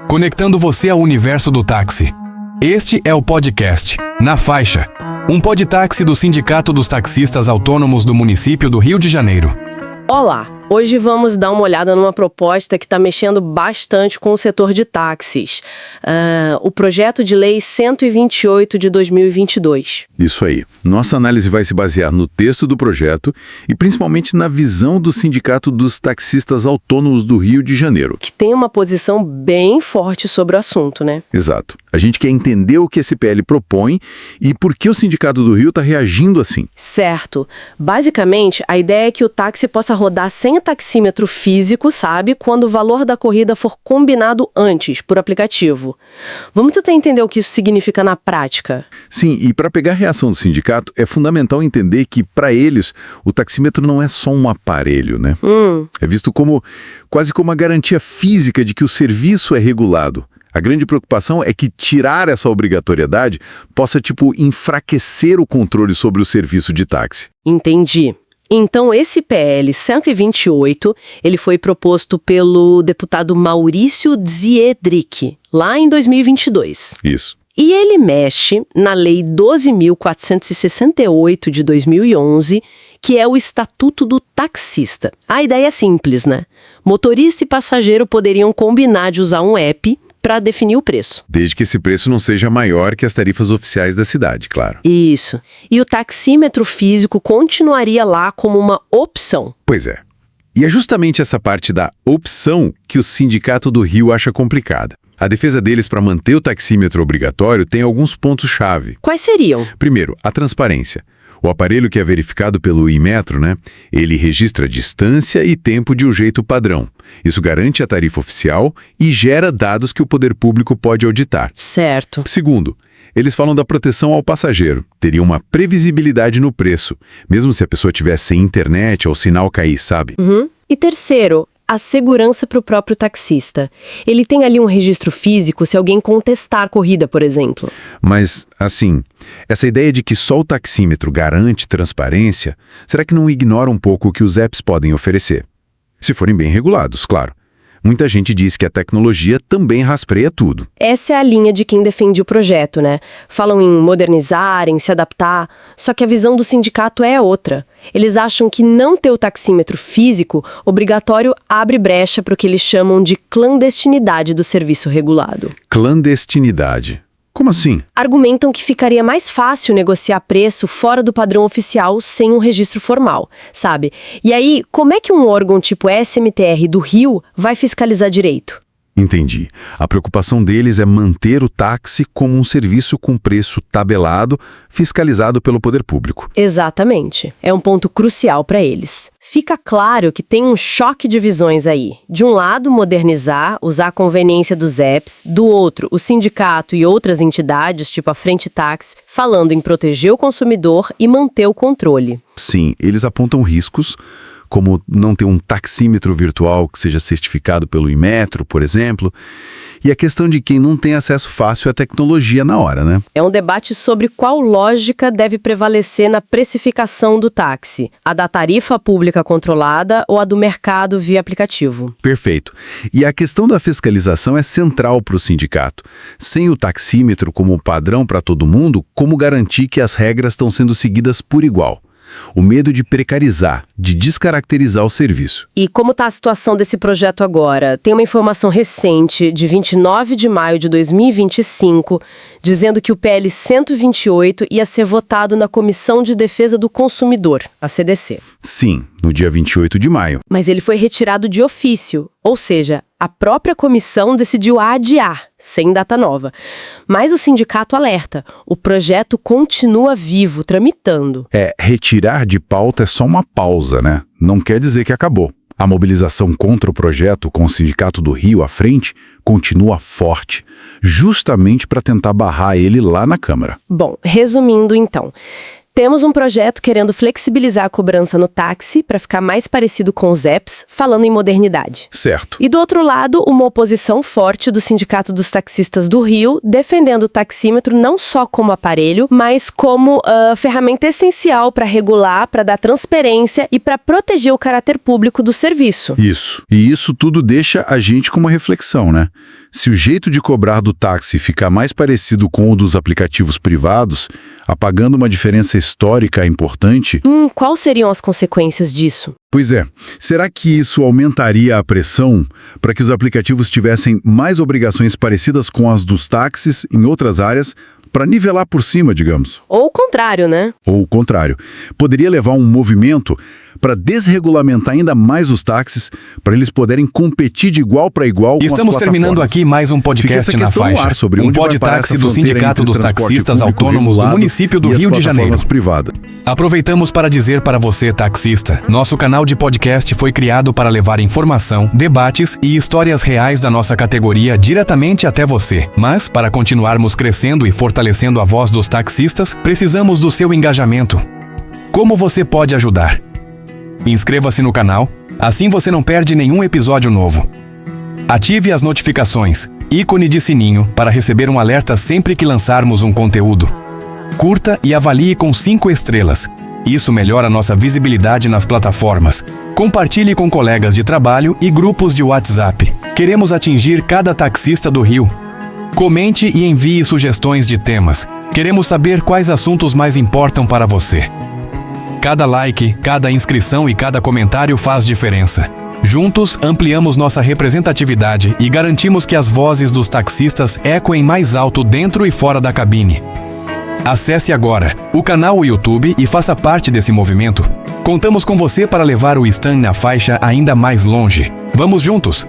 conectando você ao universo do táxi. Este é o podcast Na Faixa, um podtáxi do Sindicato dos Taxistas Autônomos do município do Rio de Janeiro. Olá! Hoje vamos dar uma olhada numa proposta que está mexendo bastante com o setor de táxis. O projeto de lei 128 de 2022. Isso aí. Nossa análise vai se basear no texto do projeto e principalmente na visão do Sindicato dos Taxistas Autônomos do Rio de Janeiro. Que tem uma posição bem forte sobre o assunto, né? Exato. A gente quer entender o que esse PL propõe e por que o Sindicato do Rio está reagindo assim. Certo. Basicamente, a ideia é que o táxi possa rodar sem taxímetro físico, sabe? Quando o valor da corrida for combinado antes, por aplicativo. Vamos tentar entender o que isso significa na prática. Sim, e para pegar a reação do sindicato, é fundamental entender que, para eles, o taxímetro não é só um aparelho, né? É visto quase como uma garantia física de que o serviço é regulado. A grande preocupação é que tirar essa obrigatoriedade possa, enfraquecer o controle sobre o serviço de táxi. Entendi. Então, esse PL 128, ele foi proposto pelo deputado Maurício Ziedrich, lá em 2022. Isso. E ele mexe na Lei 12.468 de 2011, que é o Estatuto do Taxista. A ideia é simples, né? Motorista e passageiro poderiam combinar de usar um app para definir o preço. Desde que esse preço não seja maior que as tarifas oficiais da cidade, claro. Isso. E o taxímetro físico continuaria lá como uma opção. Pois é. E é justamente essa parte da opção que o Sindicato do Rio acha complicada. A defesa deles para manter o taxímetro obrigatório tem alguns pontos-chave. Quais seriam? Primeiro, a transparência. O aparelho que é verificado pelo Inmetro, ele registra distância e tempo de um jeito padrão. Isso garante a tarifa oficial e gera dados que o poder público pode auditar. Certo. Segundo, eles falam da proteção ao passageiro. Teria uma previsibilidade no preço, mesmo se a pessoa tivesse sem internet ou sinal cair, sabe? E terceiro, a segurança para o próprio taxista. Ele tem ali um registro físico se alguém contestar a corrida, por exemplo. Mas, essa ideia de que só o taxímetro garante transparência, será que não ignora um pouco o que os apps podem oferecer? Se forem bem regulados, claro. Muita gente diz que a tecnologia também rastreia tudo. Essa é a linha de quem defende o projeto, né? Falam em modernizar, em se adaptar, só que a visão do sindicato é outra. Eles acham que não ter o taxímetro físico obrigatório abre brecha para o que eles chamam de clandestinidade do serviço regulado. Clandestinidade. Como assim? Argumentam que ficaria mais fácil negociar preço fora do padrão oficial sem um registro formal, sabe? E aí, como é que um órgão tipo SMTR do Rio vai fiscalizar direito? Entendi. A preocupação deles é manter o táxi como um serviço com preço tabelado, fiscalizado pelo poder público. Exatamente. É um ponto crucial para eles. Fica claro que tem um choque de visões aí. De um lado, modernizar, usar a conveniência dos apps. Do outro, o sindicato e outras entidades, tipo a Frente Táxi, falando em proteger o consumidor e manter o controle. Sim, eles apontam riscos, como não ter um taxímetro virtual que seja certificado pelo Inmetro, por exemplo, e a questão de quem não tem acesso fácil à tecnologia na hora, né? É um debate sobre qual lógica deve prevalecer na precificação do táxi, a da tarifa pública controlada ou a do mercado via aplicativo. Perfeito. E a questão da fiscalização é central para o sindicato. Sem o taxímetro como padrão para todo mundo, como garantir que as regras estão sendo seguidas por igual? O medo de precarizar, de descaracterizar o serviço. E como está a situação desse projeto agora? Tem uma informação recente, de 29 de maio de 2025, dizendo que o PL 128 ia ser votado na Comissão de Defesa do Consumidor, a CDC. Sim, no dia 28 de maio. Mas ele foi retirado de ofício, ou seja, a própria comissão decidiu adiar, sem data nova. Mas o sindicato alerta, o projeto continua vivo, tramitando. Retirar de pauta é só uma pausa, né? Não quer dizer que acabou. A mobilização contra o projeto, com o Sindicato do Rio à frente, continua forte, justamente para tentar barrar ele lá na Câmara. Bom, resumindo então, temos um projeto querendo flexibilizar a cobrança no táxi para ficar mais parecido com os apps, falando em modernidade. Certo. E do outro lado, uma oposição forte do Sindicato dos Taxistas do Rio, defendendo o taxímetro não só como aparelho, mas como ferramenta essencial para regular, para dar transparência e para proteger o caráter público do serviço. Isso. E isso tudo deixa a gente com uma reflexão, né? Se o jeito de cobrar do táxi ficar mais parecido com o dos aplicativos privados, apagando uma diferença histórica importante... Quais seriam as consequências disso? Pois é, será que isso aumentaria a pressão para que os aplicativos tivessem mais obrigações parecidas com as dos táxis em outras áreas, para nivelar por cima, digamos? Ou o contrário, né? Ou o contrário. Poderia levar um movimento para desregulamentar ainda mais os táxis, para eles poderem competir de igual para igual com as plataformas. Estamos terminando aqui mais um podcast na faixa. Um podtáxi do Sindicato dos Taxistas Autônomos do município do Rio de Janeiro. Aproveitamos para dizer para você, taxista, nosso canal de podcast foi criado para levar informação, debates e histórias reais da nossa categoria diretamente até você. Mas, para continuarmos crescendo e fortalecendo a voz dos taxistas, precisamos do seu engajamento. Como você pode ajudar? Inscreva-se no canal, assim você não perde nenhum episódio novo. Ative as notificações, ícone de sininho, para receber um alerta sempre que lançarmos um conteúdo. Curta e avalie com 5 estrelas. Isso melhora nossa visibilidade nas plataformas. Compartilhe com colegas de trabalho e grupos de WhatsApp. Queremos atingir cada taxista do Rio. Comente e envie sugestões de temas. Queremos saber quais assuntos mais importam para você. Cada like, cada inscrição e cada comentário faz diferença. Juntos, ampliamos nossa representatividade e garantimos que as vozes dos taxistas ecoem mais alto dentro e fora da cabine. Acesse agora o canal YouTube e faça parte desse movimento. Contamos com você para levar o Stand na Faixa ainda mais longe. Vamos juntos!